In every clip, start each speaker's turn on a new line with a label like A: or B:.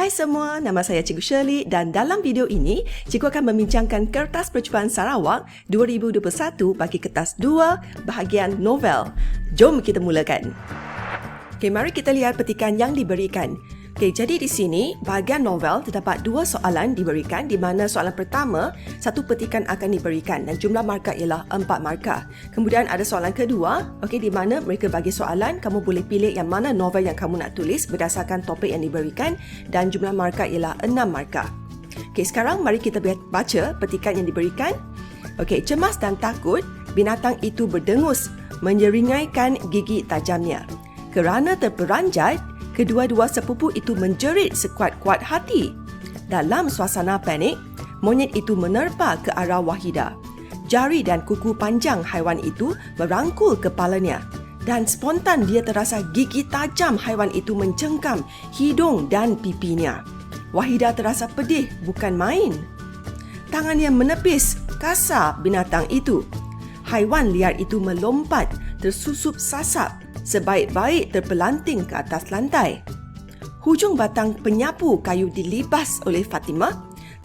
A: Hai semua, nama saya Cikgu Shirley dan dalam video ini, Cikgu akan membincangkan Kertas Percubaan Sarawak 2021 bagi kertas 2 bahagian novel. Jom kita mulakan. Okey, mari kita lihat petikan yang diberikan. Okey, jadi di sini, bahagian novel terdapat 2 soalan diberikan di mana soalan pertama, 1 petikan akan diberikan dan jumlah markah ialah 4 markah. Kemudian ada soalan kedua, okey, di mana mereka bagi soalan, kamu boleh pilih yang mana novel yang kamu nak tulis berdasarkan topik yang diberikan dan jumlah markah ialah 6 markah. Okey, sekarang mari kita baca petikan yang diberikan. Okey, cemas dan takut, binatang itu berdengus, menyeringaikan gigi tajamnya. Kerana terperanjat, kedua-dua sepupu itu menjerit sekuat-kuat hati. Dalam suasana panik, monyet itu menerpa ke arah Wahidah. Jari dan kuku panjang haiwan itu merangkul kepalanya dan spontan dia terasa gigi tajam haiwan itu mencengkam hidung dan pipinya. Wahidah terasa pedih bukan main. Tangannya menepis kasar binatang itu. Haiwan liar itu melompat, tersusup sasap, sebaik-baik terpelanting ke atas lantai. Hujung batang penyapu kayu dilibas oleh Fatimah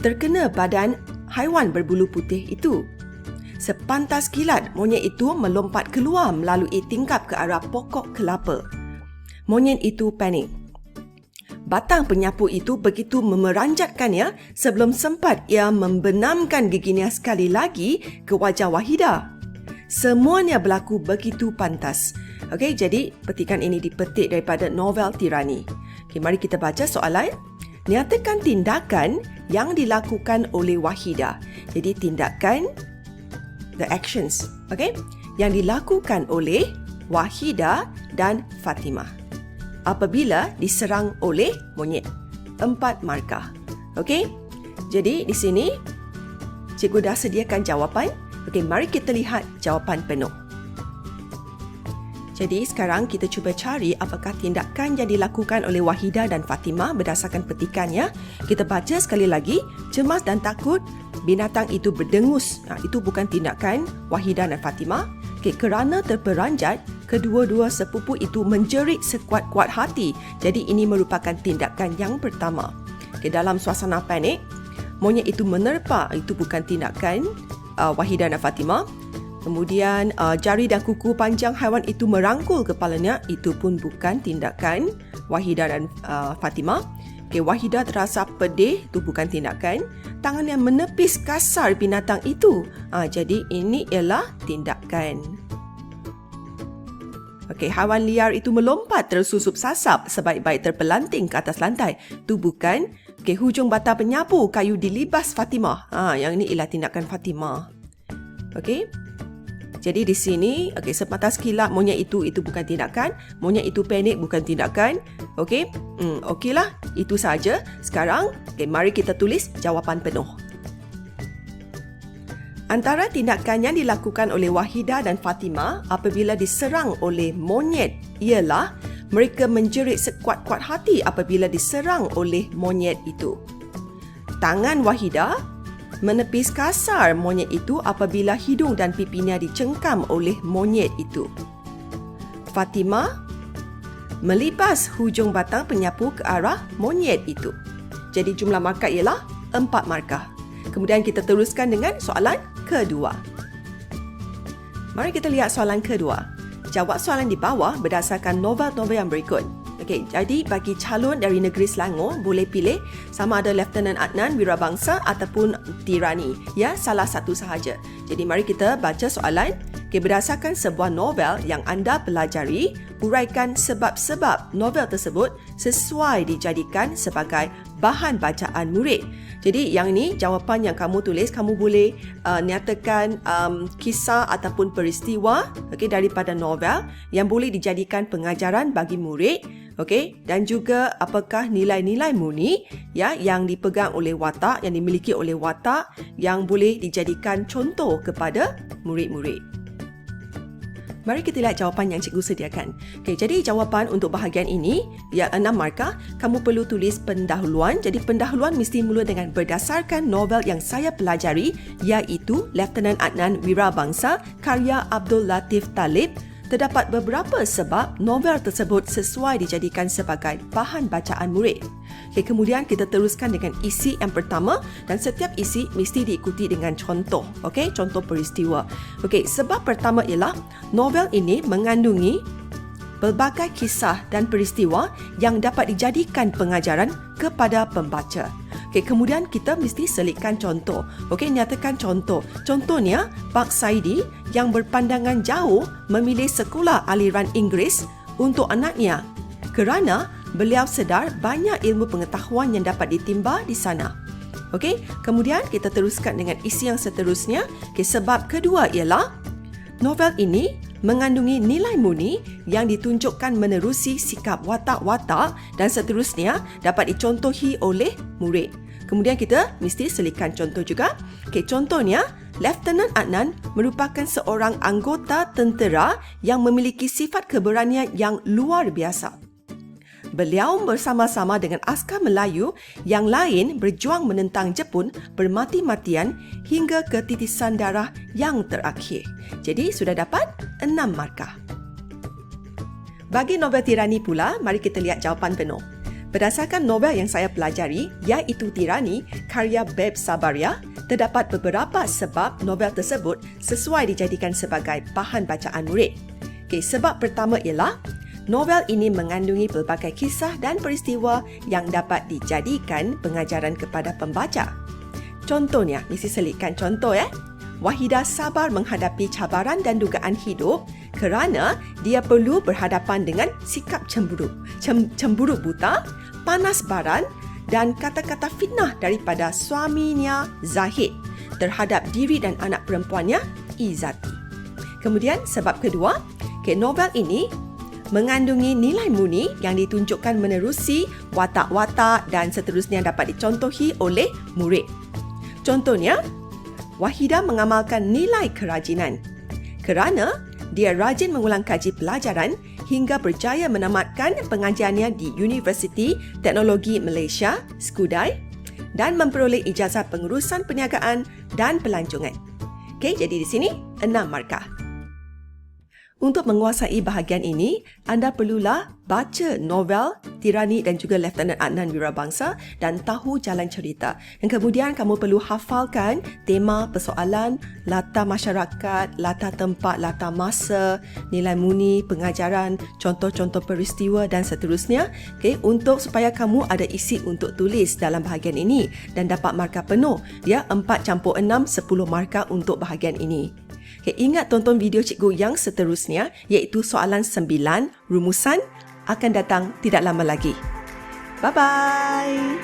A: terkena badan haiwan berbulu putih itu. Sepantas kilat, monyet itu melompat keluar melalui tingkap ke arah pokok kelapa. Monyet itu panik. Batang penyapu itu begitu memeranjatkannya sebelum sempat ia membenamkan giginya sekali lagi ke wajah Wahidah. Semuanya berlaku begitu pantas. Okey, jadi petikan ini dipetik daripada novel Tirani. Okey, mari kita baca soalan. Nyatakan tindakan yang dilakukan oleh Wahidah. Jadi tindakan, the actions, okey, yang dilakukan oleh Wahidah dan Fatimah apabila diserang oleh monyet. 4 markah. Okey, jadi di sini cikgu dah sediakan jawapan. Okey, mari kita lihat jawapan penuh. Jadi sekarang kita cuba cari apakah tindakan yang dilakukan oleh Wahidah dan Fatimah berdasarkan petikannya. Kita baca sekali lagi, cemas dan takut, binatang itu berdengus. Itu bukan tindakan Wahidah dan Fatimah. Okay, kerana terperanjat, kedua-dua sepupu itu menjerit sekuat-kuat hati. Jadi ini merupakan tindakan yang pertama. Okay, dalam suasana panik, monyet itu menerpa. Itu bukan tindakan Wahidah dan Fatimah. Kemudian jari dan kuku panjang haiwan itu merangkul kepalanya. Itu pun bukan tindakan Wahidah dan Fatimah. Okay, Wahidah terasa pedih. Itu bukan tindakan. Tangan yang menepis kasar binatang itu. Jadi ini ialah tindakan. Okay, haiwan liar itu melompat tersusup sasap sebaik-baik terpelanting ke atas lantai. Itu bukan. Okay, hujung batang penyapu kayu dilibas Fatimah. Yang ini ialah tindakan Fatimah. Okey. Jadi di sini, okey, sepatas kilat monyet itu bukan tindakan. Monyet itu panik bukan tindakan. Okey. Okeylah, itu saja. Sekarang, okey, mari kita tulis jawapan penuh. Antara tindakan yang dilakukan oleh Wahidah dan Fatimah apabila diserang oleh monyet ialah mereka menjerit sekuat-kuat hati apabila diserang oleh monyet itu. Tangan Wahidah menepis kasar monyet itu apabila hidung dan pipinya dicengkam oleh monyet itu. Fatimah melibas hujung batang penyapu ke arah monyet itu. Jadi jumlah markah ialah 4 markah. Kemudian kita teruskan dengan soalan kedua. Mari kita lihat soalan kedua. Jawab soalan di bawah berdasarkan novel-novel yang berikut. Okey, jadi bagi calon dari negeri Selangor boleh pilih sama ada Lieutenant Adnan Wirabangsa ataupun Tirani. Ya, salah satu sahaja. Jadi mari kita baca soalan. Okey, berdasarkan sebuah novel yang anda pelajari, uraikan sebab-sebab novel tersebut sesuai dijadikan sebagai bahan bacaan murid. Jadi yang ini jawapan yang kamu tulis, kamu boleh nyatakan kisah ataupun peristiwa, okey, daripada novel yang boleh dijadikan pengajaran bagi murid. Okey, dan juga apakah nilai-nilai murni ya yang dipegang oleh watak, yang dimiliki oleh watak yang boleh dijadikan contoh kepada murid-murid. Mari kita lihat jawapan yang cikgu sediakan. Okey, jadi jawapan untuk bahagian ini ya 6 markah. Kamu perlu tulis pendahuluan. Jadi pendahuluan mesti mula dengan berdasarkan novel yang saya pelajari iaitu Lieutenant Adnan Wirabangsa karya Abdul Latif Talib. Terdapat beberapa sebab novel tersebut sesuai dijadikan sebagai bahan bacaan murid. Okay, kemudian kita teruskan dengan isi yang pertama dan setiap isi mesti diikuti dengan contoh. Okay, contoh peristiwa. Okay, sebab pertama ialah novel ini mengandungi pelbagai kisah dan peristiwa yang dapat dijadikan pengajaran kepada pembaca. Okey, kemudian kita mesti selitkan contoh. Okey, nyatakan contoh. Contohnya, Pak Saidi yang berpandangan jauh memilih sekolah aliran Inggeris untuk anaknya kerana beliau sedar banyak ilmu pengetahuan yang dapat ditimba di sana. Okey, kemudian kita teruskan dengan isi yang seterusnya. Okey, sebab kedua ialah novel ini mengandungi nilai murni yang ditunjukkan menerusi sikap watak-watak dan seterusnya dapat dicontohi oleh murid. Kemudian kita mesti selitkan contoh juga. Okey, contohnya, Lieutenant Adnan merupakan seorang anggota tentera yang memiliki sifat keberanian yang luar biasa. Beliau bersama-sama dengan askar Melayu yang lain berjuang menentang Jepun bermati-matian hingga ketitisan darah yang terakhir. Jadi sudah dapat 6 markah. Bagi novel Tirani pula, mari kita lihat jawapan penuh. Berdasarkan novel yang saya pelajari, iaitu Tirani, karya Beb Sabaria, terdapat beberapa sebab novel tersebut sesuai dijadikan sebagai bahan bacaan murid. Okay, sebab pertama ialah novel ini mengandungi pelbagai kisah dan peristiwa yang dapat dijadikan pengajaran kepada pembaca. Contohnya, mesti selitkan contoh ya. Wahidah sabar menghadapi cabaran dan dugaan hidup kerana dia perlu berhadapan dengan sikap cemburu buta, panas baran dan kata-kata fitnah daripada suaminya Zahid terhadap diri dan anak perempuannya Izzati. Kemudian sebab kedua, novel ini mengandungi nilai murni yang ditunjukkan menerusi watak-watak dan seterusnya dapat dicontohi oleh murid. Contohnya, Wahidah mengamalkan nilai kerajinan kerana dia rajin mengulang kaji pelajaran hingga berjaya menamatkan pengajiannya di Universiti Teknologi Malaysia, Skudai dan memperoleh ijazah pengurusan perniagaan dan pelancongan. Okey, jadi di sini 6 markah. Untuk menguasai bahagian ini, anda perlulah baca novel Tirani dan juga Lieutenant Adnan Wirabangsa dan tahu jalan cerita. Dan kemudian kamu perlu hafalkan tema persoalan, latar masyarakat, latar tempat, latar masa, nilai murni, pengajaran, contoh-contoh peristiwa dan seterusnya. Okay, untuk supaya kamu ada isi untuk tulis dalam bahagian ini dan dapat markah penuh. Ya, 4+6, 10 markah untuk bahagian ini. Okay, ingat tonton video cikgu yang seterusnya iaitu soalan 9 rumusan akan datang tidak lama lagi. Bye-bye.